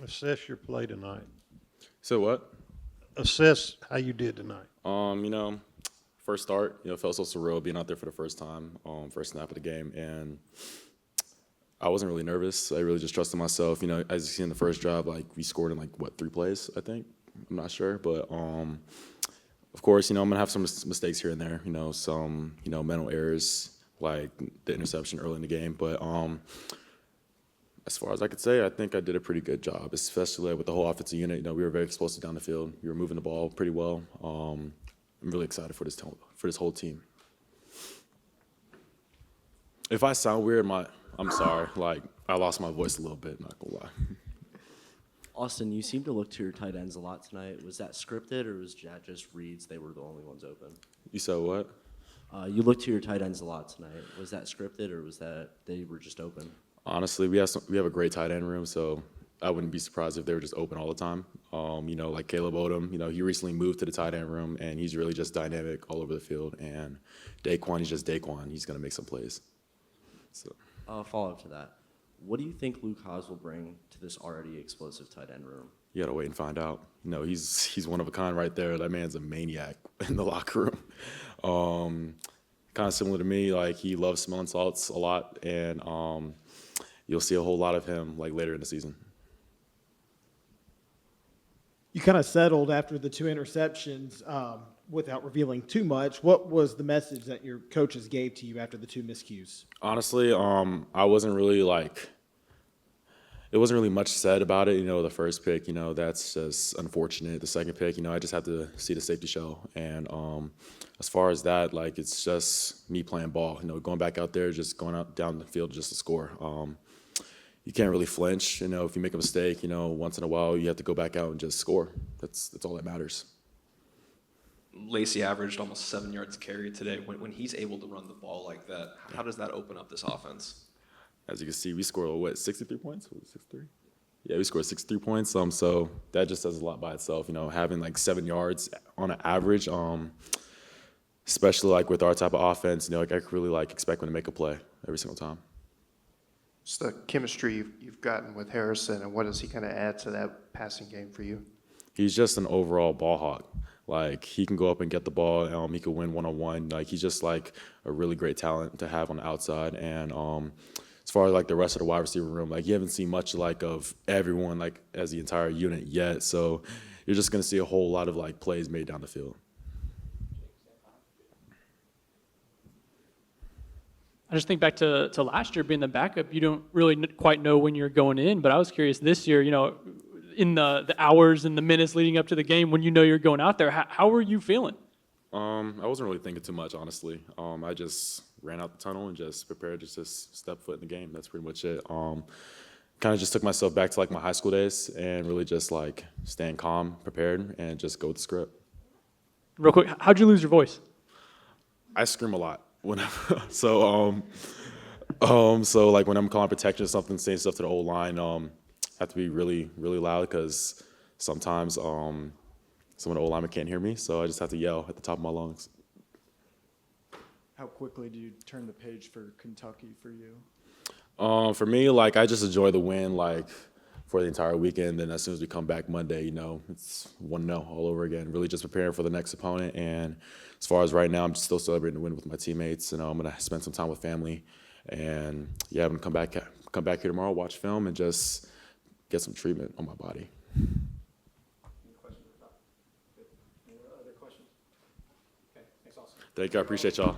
Assess your play tonight. So what? Assess how you did tonight. You know, first start, felt so surreal being out there for the first time, first snap of the game, and I wasn't really nervous. I really just trusted myself. As you see in the first drive, like we scored in 3 plays, I think. I'm not sure, but of course, I'm gonna have some mistakes here and there. Some mental errors like the interception early in the game, but as far as I could say, I think I did a pretty good job, especially with the whole offensive unit. We were very explosive down the field. We were moving the ball pretty well. I'm really excited for this whole team. If I sound weird, I'm sorry. I lost my voice a little bit. Not gonna lie. Austin, you seem to look to your tight ends a lot tonight. Was that scripted, or was that just reads? They were the only ones open. You said what? You looked to your tight ends a lot tonight. Was that scripted, or was that they were just open? Honestly, we have a great tight end room, so I wouldn't be surprised if they were just open all the time. Like Caleb Odom, he recently moved to the tight end room, and he's really just dynamic all over the field. And Daquan, he's just Daquan. He's gonna make some plays. So. Follow up to that. What do you think Luke Haas will bring to this already explosive tight end room? You gotta wait and find out. He's one of a kind right there. That man's a maniac in the locker room. Kind of similar to me. He loves smelling salts a lot, and you'll see a whole lot of him later in the season. You kind of settled after the 2 interceptions without revealing too much. What was the message that your coaches gave to you after the 2 miscues? Honestly, I wasn't really it wasn't really much said about it. The first pick, that's just unfortunate. The second pick, I just had to see the safety show. And as far as that, it's just me playing ball. Going back out there, just going out down the field just to score. You can't really flinch. If you make a mistake, once in a while you have to go back out and just score. That's all that matters. Lacey averaged almost 7 yards carry today. When he's able to run the ball like that, how does that open up this offense? As you can see, we scored 63 points? Was it 63? Yeah, we scored 63 points. So that just says a lot by itself. Having 7 yards on an average, especially with our type of offense, I could really expect him to make a play every single time. It's the chemistry you've gotten with Harrison, and what does he kind of add to that passing game for you? He's just an overall ball hawk. He can go up and get the ball. He can win one-on-one. He's just a really great talent to have on the outside. And as far as the rest of the wide receiver room, you haven't seen much of everyone as the entire unit yet. So you're just gonna see a whole lot of plays made down the field. I just think back to last year being the backup. You don't really quite know when you're going in, but I was curious this year, in the hours and the minutes leading up to the game, when you're going out there, how were you feeling? I wasn't really thinking too much, honestly. I just ran out the tunnel and just prepared to just step foot in the game. That's pretty much it. Kind of just took myself back to my high school days and really just staying calm, prepared, and just go with the script. Real quick, how'd you lose your voice? I scream a lot whenever. So when I'm calling protection or something, saying stuff to the old line, I have to be really, really loud because sometimes some of the old linemen can't hear me, so I just have to yell at the top of my lungs. How quickly do you turn the page for Kentucky for you? For me, I just enjoy the win, for the entire weekend. Then as soon as we come back Monday, it's 1-0 all over again. Really just preparing for the next opponent. And as far as right now, I'm still celebrating the win with my teammates. I'm gonna spend some time with family. And yeah, I'm gonna come back here tomorrow, watch film, and just get some treatment on my body. Any other questions? Okay, thanks, Austin. Thank you. I appreciate y'all.